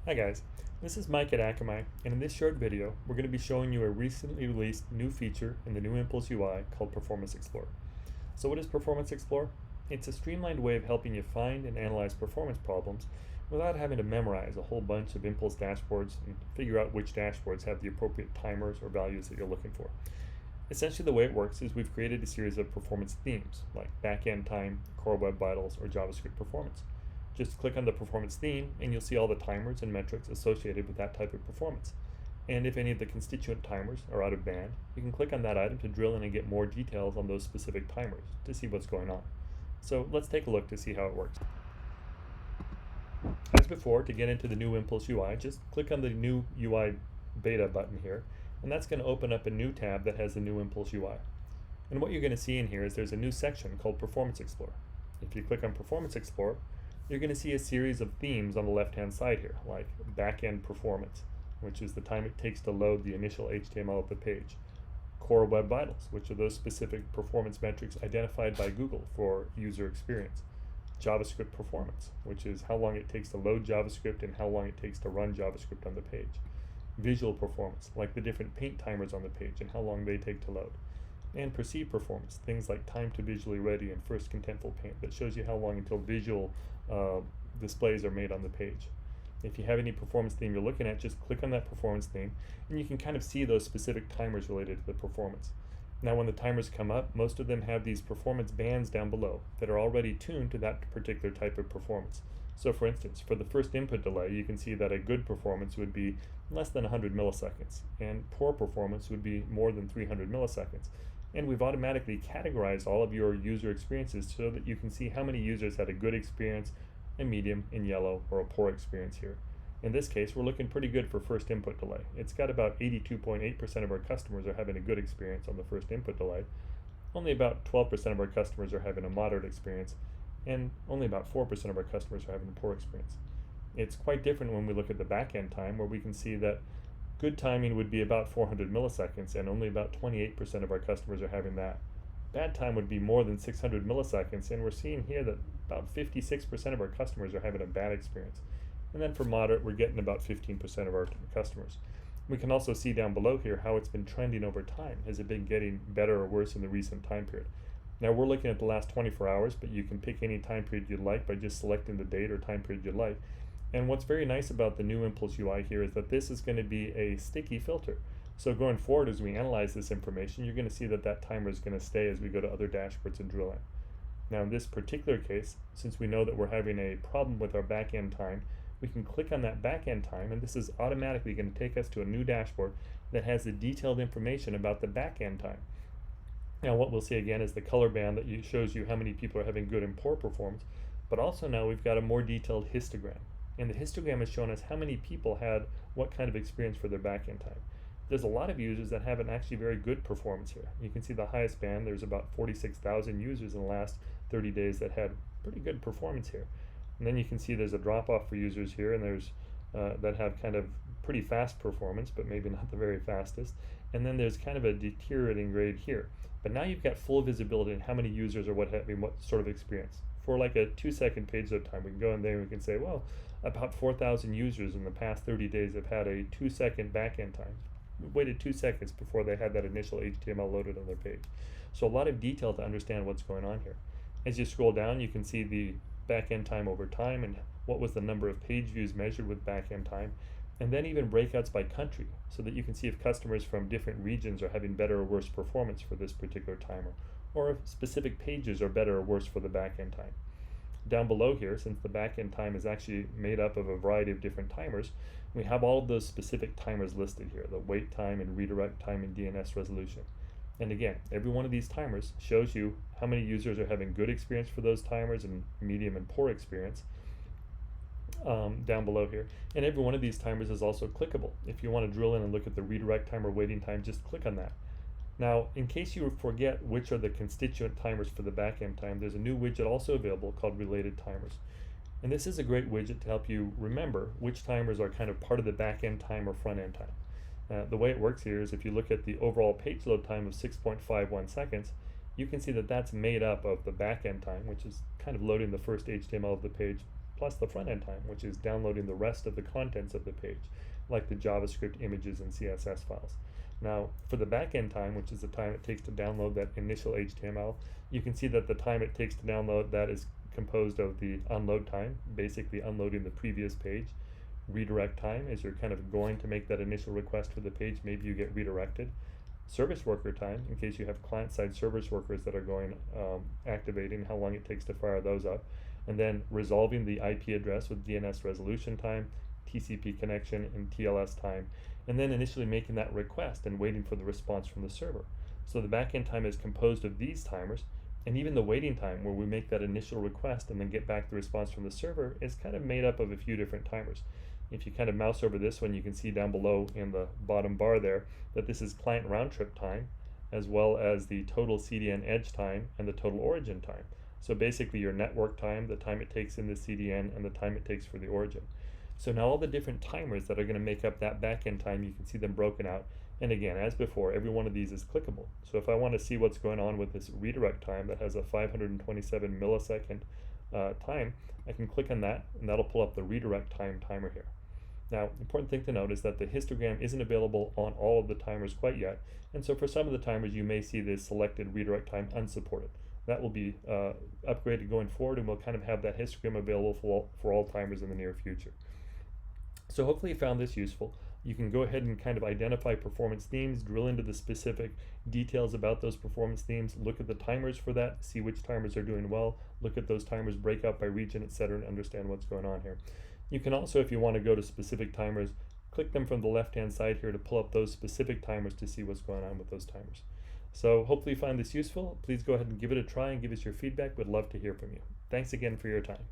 Hi guys, this is Mike at Akamai, and in this short video, we're going to be showing you a recently mReleased new feature in the new mPulse UI called Performance Explorer. So what is Performance Explorer? It's a streamlined way of helping you find and analyze performance problems without having to memorize a whole bunch of mPulse dashboards and figure out which dashboards have the appropriate timers or values that you're looking for. Essentially the way it works is we've created a series of performance themes like backend time, core web vitals, or JavaScript performance. Just click on the performance theme and you'll see all the timers and metrics associated with that type of performance. And if any of the constituent timers are out of band, you can click on that item to drill in and get more details on those specific timers to see what's going on. So let's take a look to see how it works. As before, to get into the new mPulse UI, just click on the new UI beta button here, and that's going to open up a new tab that has the new mPulse UI. And what you're going to see in here is there's a new section called Performance Explorer. If you click on Performance Explorer, you're going to see a series of themes on the left-hand side here, like back-end performance, which is the time it takes to load the initial HTML of the page. Core Web Vitals, which are those specific performance metrics identified by Google for user experience. JavaScript performance, which is how long it takes to load JavaScript and how long it takes to run JavaScript on the page. Visual performance, like the different paint timers on the page and how long they take to load. And perceived performance, things like time to visually ready and first contentful paint that shows you how long until visual displays are made on the page. If you have any performance theme you're looking at, just click on that performance theme and you can kind of see those specific timers related to the performance. Now when the timers come up, most of them have these performance bands down below that are already tuned to that particular type of performance. So for instance, for the first input delay, you can see that a good performance would be less than 100 milliseconds and poor performance would be more than 300 milliseconds. And we've automatically categorized all of your user experiences so that you can see how many users had a good experience, a medium in yellow, or a poor experience here. In this case, we're looking pretty good for first input delay. It's got about 82.8% of our customers are having a good experience on the first input delay. Only about 12% of our customers are having a moderate experience, and only about 4% of our customers are having a poor experience. It's quite different when we look at the back-end time, where we can see that good timing would be about 400 milliseconds, and only about 28% of our customers are having that. Bad time would be more than 600 milliseconds, and we're seeing here that about 56% of our customers are having a bad experience. And then for moderate, we're getting about 15% of our customers. We can also see down below here how it's been trending over time. Has it been getting better or worse in the recent time period? Now we're looking at the last 24 hours, but you can pick any time period you'd like by just selecting the date or time period you'd like. And what's very nice about the new mPulse UI here is that this is going to be a sticky filter. So going forward, as we analyze this information, you're going to see that that timer is going to stay as we go to other dashboards and drill in. Now in this particular case, since we know that we're having a problem with our back-end time, we can click on that back-end time, and this is automatically going to take us to a new dashboard that has the detailed information about the back-end time. Now what we'll see again is the color band that shows you how many people are having good and poor performance, but also now we've got a more detailed histogram. And the histogram is showing us how many people had what kind of experience for their back-end time. There's a lot of users that have an actually very good performance here. You can see the highest band, there's about 46,000 users in the last 30 days that had pretty good performance here. And then you can see there's a drop-off for users here, and there's that have kind of pretty fast performance, but maybe not the very fastest. And then there's kind of a deteriorating grade here. But now you've got full visibility in how many users are what sort of experience. For like a 2-second page load time, we can go in there and we can say, well, about 4,000 users in the past 30 days have had a 2-second back-end time. We waited 2 seconds before they had that initial HTML loaded on their page. So a lot of detail to understand what's going on here. As you scroll down, you can see the back-end time over time and what was the number of page views measured with back-end time, and then even breakouts by country so that you can see if customers from different regions are having better or worse performance for this particular timer, or if specific pages are better or worse for the back-end time. Down below here, since the back-end time is actually made up of a variety of different timers, we have all of those specific timers listed here, the wait time and redirect time and DNS resolution. And again, every one of these timers shows you how many users are having good experience for those timers and medium and poor experience down below here. And every one of these timers is also clickable. If you want to drill in and look at the redirect time or waiting time, just click on that. Now, in case you forget which are the constituent timers for the back-end time, there's a new widget also available called Related Timers. And this is a great widget to help you remember which timers are kind of part of the back-end time or front-end time. The way it works here is if you look at the overall page load time of 6.51 seconds, you can see that that's made up of the back-end time, which is kind of loading the first HTML of the page, plus the front end time, which is downloading the rest of the contents of the page, like the JavaScript images and CSS files. Now, for the back end time, which is the time it takes to download that initial HTML, you can see that the time it takes to download that is composed of the unload time, basically unloading the previous page. Redirect time, as you're kind of going to make that initial request for the page, maybe you get redirected. Service worker time, in case you have client-side service workers that are going activating, how long it takes to fire those up. And then resolving the IP address with DNS resolution time, TCP connection, and TLS time. And then initially making that request and waiting for the response from the server. So the backend time is composed of these timers, and even the waiting time where we make that initial request and then get back the response from the server is kind of made up of a few different timers. If you kind of mouse over this one, you can see down below in the bottom bar there that this is client round trip time, as well as the total CDN edge time and the total origin time. So basically your network time, the time it takes in the CDN, and the time it takes for the origin. So now all the different timers that are going to make up that backend time, you can see them broken out. And again, as before, every one of these is clickable. So if I want to see what's going on with this redirect time that has a 527 millisecond time, I can click on that, and that'll pull up the redirect time timer here. Now, important thing to note is that the histogram isn't available on all of the timers quite yet, and so for some of the timers you may see this selected redirect time unsupported. That will be upgraded going forward, and we'll kind of have that histogram available for all timers in the near future. So hopefully you found this useful. You can go ahead and kind of identify performance themes, drill into the specific details about those performance themes, look at the timers for that, see which timers are doing well, look at those timers, break out by region, etc., and understand what's going on here. You can also, if you want to go to specific timers, click them from the left-hand side here to pull up those specific timers to see what's going on with those timers. So hopefully you find this useful. Please go ahead and give it a try and give us your feedback. We'd love to hear from you. Thanks again for your time.